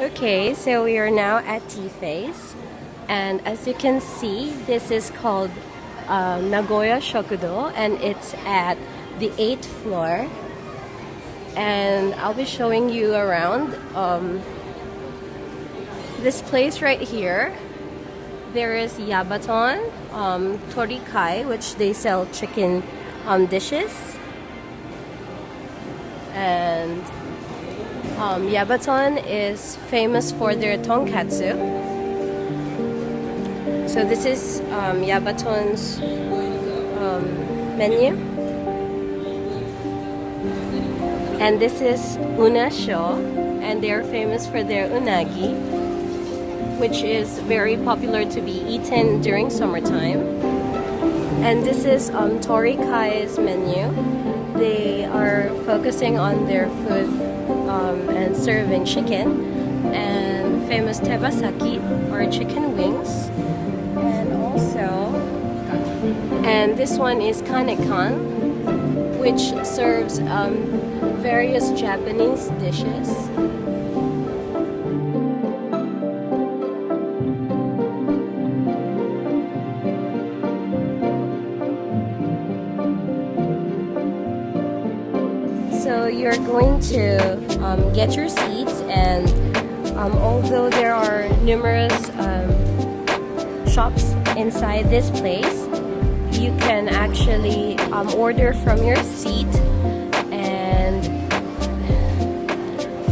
Okay, so we are now at Tea Face, and as you can see, this is called Nagoya Shokudo, and it's at the 8th floor. And I'll be showing you around this place right here. There is Yabaton, Torikai, which they sell chicken dishes, and Yabaton is famous for their tonkatsu. So this is Yabaton's menu. And this is Unasho, and they are famous for their unagi, which is very popular to be eaten during summertime. And this is Torikai's menu. They are focusing on their food and serving chicken and famous tebasaki or chicken wings, and this one is kanekan, which serves various Japanese dishes. So you're going to get your seats, and although there are numerous shops inside this place, you can actually order from your seat. And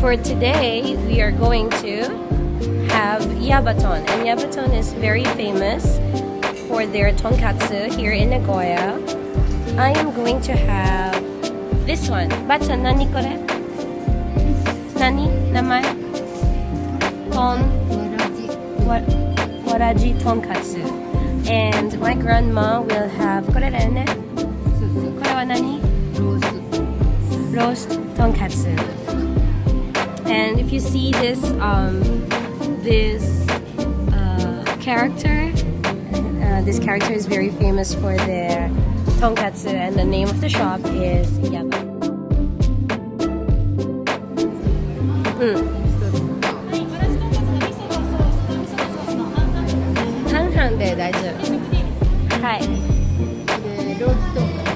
for today, we are going to have Yabaton, and Yabaton is very famous for their tonkatsu here in Nagoya. I am going to have this one. Bachan, nani kore? Nani? Namae? Waraji tonkatsu. And my grandma will have kore da yo ne? Kore wa nani? Roast tonkatsu. And if you see this character, this character is very famous for their tonkatsu, and the name of the shop is Yaba. 半々で大丈夫。はい。ローストンカツ。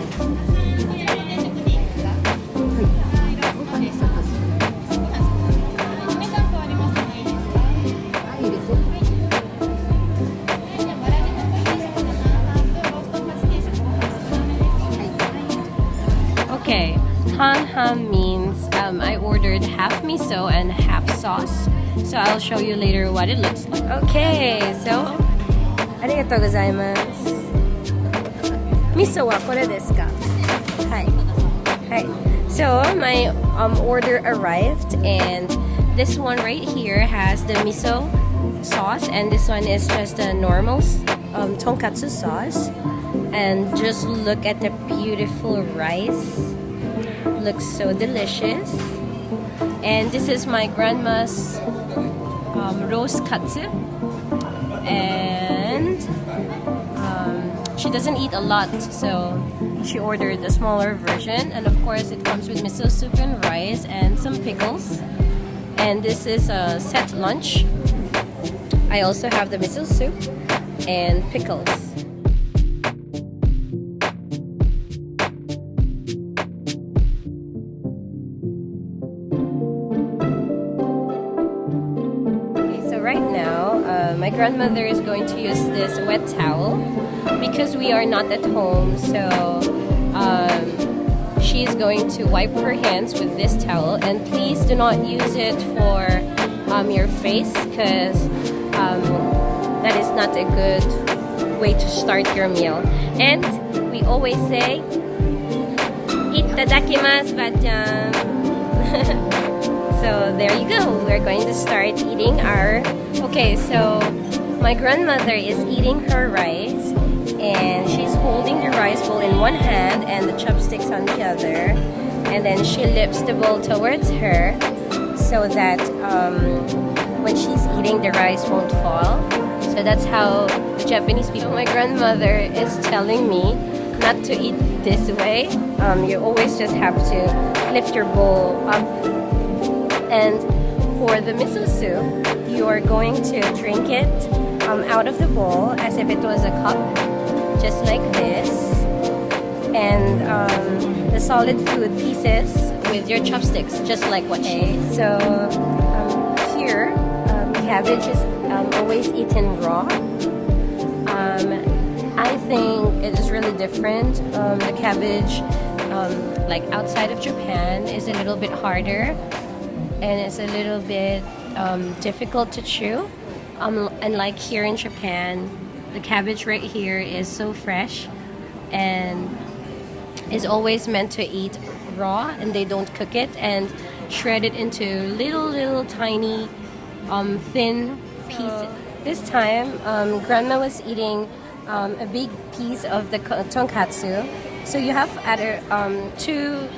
Okay, han means I ordered half miso and half sauce. So I'll show you later what it looks like. Okay, so ありがとうございます。味噌はこれですか？はい。はい。So my order arrived, and this one right here has the miso sauce, and this one is just a normal tonkatsu sauce. And just look at the beautiful rice. Looks so delicious. And this is my grandma's roast katsu, and she doesn't eat a lot, so she ordered a smaller version. And of course it comes with miso soup and rice and some pickles. And this is a set lunch. I also have the miso soup and pickles. Right now, my grandmother is going to use this wet towel because we are not at home, so she's going to wipe her hands with this towel. And please do not use it for your face, because that is not a good way to start your meal. And we always say, "Itadakimasu, bachan." So there you go. We're going to start eating our... Okay, so my grandmother is eating her rice, and she's holding the rice bowl in one hand and the chopsticks on the other. And then she lifts the bowl towards her so that when she's eating, the rice won't fall. So that's how Japanese people... My grandmother is telling me not to eat this way. You always just have to lift your bowl up. And for the miso soup, you are going to drink it out of the bowl as if it was a cup, just like this. And the solid food pieces with your chopsticks, just like what you. So here, cabbage is always eaten raw. I think it is really different. The cabbage, like outside of Japan, is a little bit harder and it's a little bit difficult to chew. And like here in Japan, the cabbage right here is so fresh and is always meant to eat raw, and they don't cook it and shred it into little tiny thin pieces. This time, Grandma was eating a big piece of the tonkatsu. So you have either two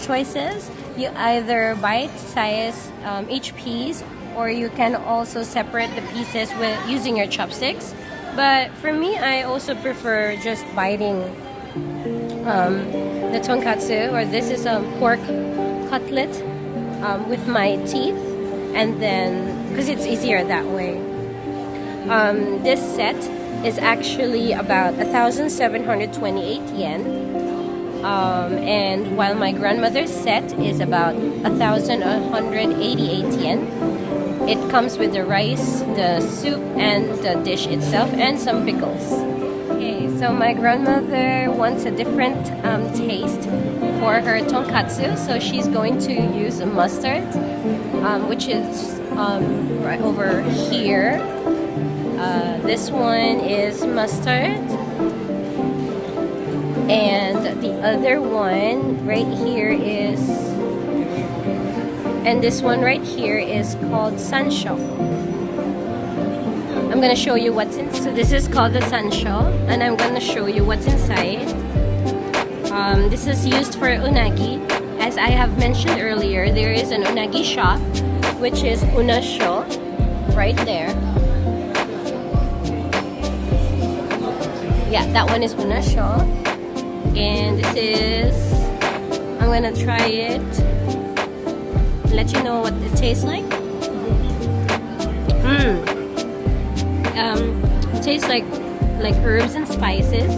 choices. You either bite-size each piece, or you can also separate the pieces with using your chopsticks. But for me, I also prefer just biting the tonkatsu, or this is a pork cutlet with my teeth, and then because it's easier that way. This set is actually about 1,728 yen, and while my grandmother's set is about 1,188 yen. It comes with the rice, the soup, and the dish itself, and some pickles. Okay, so my grandmother wants a different taste for her tonkatsu, so she's going to use a mustard, which is right over here. This one is mustard, and the other one right here is, and this one right here is called sansho. I'm gonna show you what's in. So this is called the sansho, and I'm gonna show you what's inside. This is used for unagi. As I have mentioned earlier, there is an unagi shop, which is unasho, right there. Yeah, that one is unasho, and this is. I'm gonna try it. Let you know what it tastes like. It tastes like herbs and spices.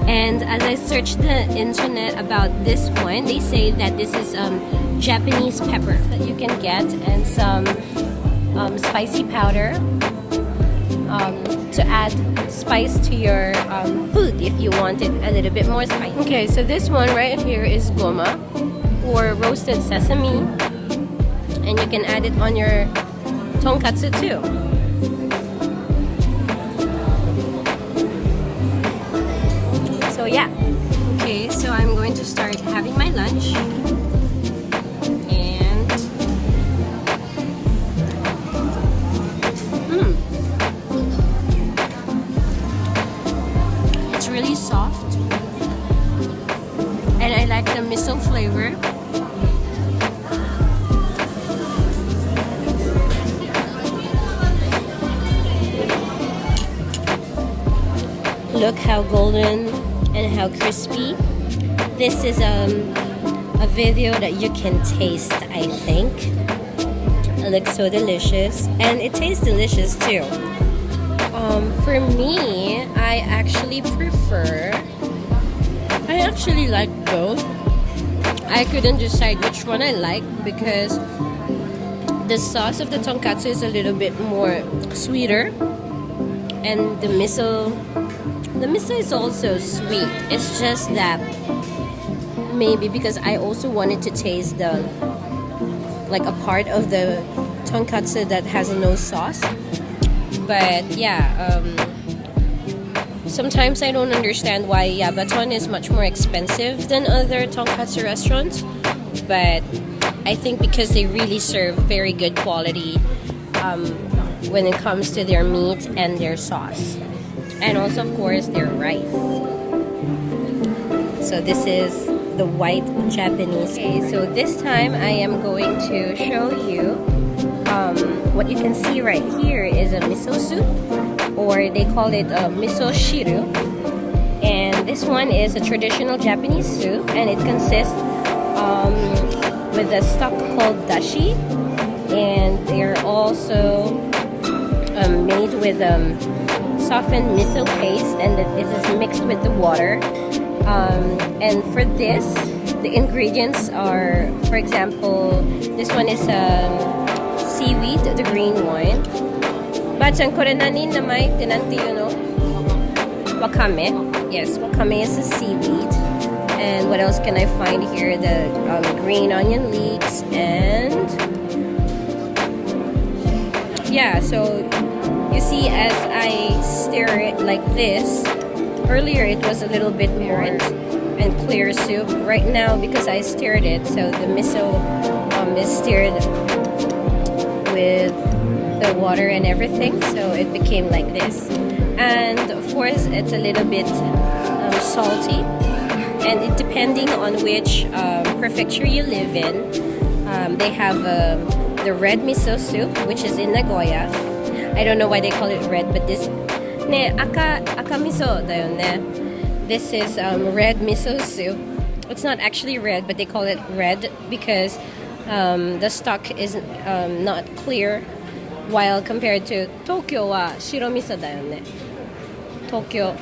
And as I searched the internet about this one, they say that this is Japanese pepper that you can get, and some spicy powder to add spice to your food if you want it a little bit more spicy. Okay, so this one right here is goma, or roasted sesame. And you can add it on your tonkatsu too. So yeah. Okay, so I'm going to start having my lunch. And it's really soft. And I like the miso flavor. Look how golden and how crispy. This is a video that you can taste, I think. It looks so delicious, and it tastes delicious too. For me, I actually like both. I couldn't decide which one I like because the sauce of the tonkatsu is a little bit more sweeter, and the miso is also sweet. It's just that maybe because I also wanted to taste a part of the tonkatsu that has no sauce. But yeah, sometimes I don't understand why Yabaton is much more expensive than other tonkatsu restaurants. But I think because they really serve very good quality when it comes to their meat and their sauce. And also, of course, their rice. So this is the white Japanese. Okay, so this time I am going to show you what you can see right here is a miso soup, or they call it a miso shiru. And this one is a traditional Japanese soup, and it consists with a stock called dashi, and they're also made with softened miso paste, and it is mixed with the water. And for this, the ingredients are, for example, this one is seaweed, the green one. Bachan, kore nani namai ite nante you know? Wakame. Yes, wakame is a seaweed. And what else can I find here? The green onion leeks, and yeah, so you see, as I stir it like this, earlier it was a little bit more and clear soup. Right now, because I stirred it, so the miso is stirred with the water and everything, so it became like this. And of course, it's a little bit salty, and it, depending on which prefecture you live in, they have the red miso soup, which is in Nagoya. I don't know why they call it red, but this ne aka miso da yo ne. This is red miso soup. It's not actually red, but they call it red because the stock is not clear, while compared to Tokyo wa shiro miso da yo ne. Tokyo.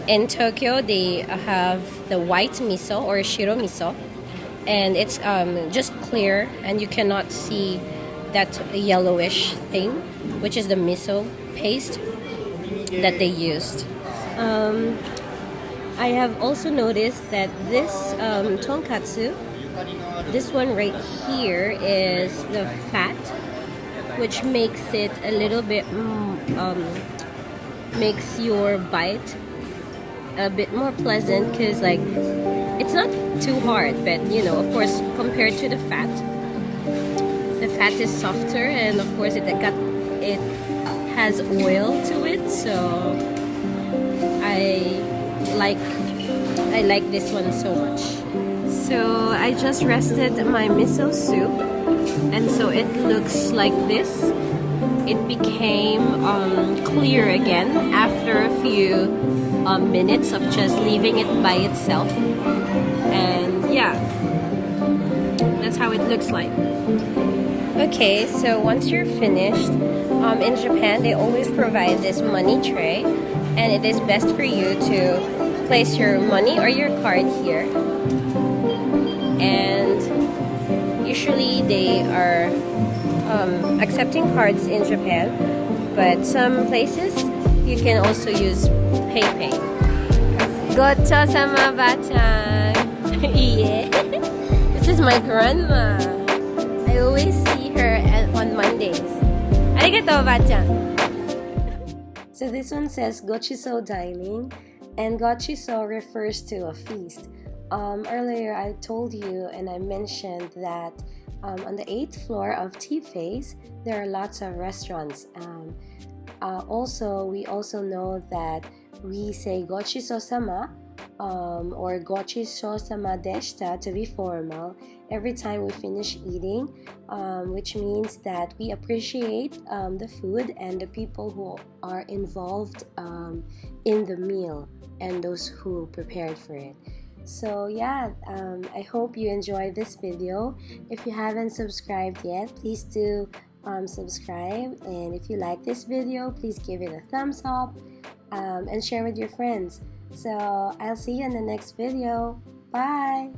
In Tokyo, they have the white miso or shiro miso, and it's just clear, and you cannot see that yellowish thing, which is the miso paste that they used. I have also noticed that this tonkatsu, this one right here, is the fat, which makes it a little bit makes your bite a bit more pleasant, because like it's not too hard, but you know, of course, compared to the fat is softer, and of course it has oil to it, so I like this one so much. So I just rested my miso soup, and so it looks like this. It became clear again after a few minutes of just leaving it by itself, and yeah, that's how it looks like. Okay, so once you're finished, in Japan they always provide this money tray, and it is best for you to place your money or your card here. And usually they are accepting cards in Japan, but some places you can also use PayPay. Gocho-sama ba-chan. Yeah. This is my grandma. I always see her on Mondays. Arigatou, ba-chan. So this one says Gochiso Dining, and Gochiso refers to a feast. Earlier I told you and I mentioned that on the 8th floor of T-Face there are lots of restaurants. We also know that we say Gochiso-sama or Gochiso-sama deshita to be formal every time we finish eating, which means that we appreciate the food and the people who are involved in the meal and those who prepared for it. So yeah, I hope you enjoyed this video. If you haven't subscribed yet, please do subscribe, and if you like this video, please give it a thumbs up and share with your friends. So I'll see you in the next video. Bye!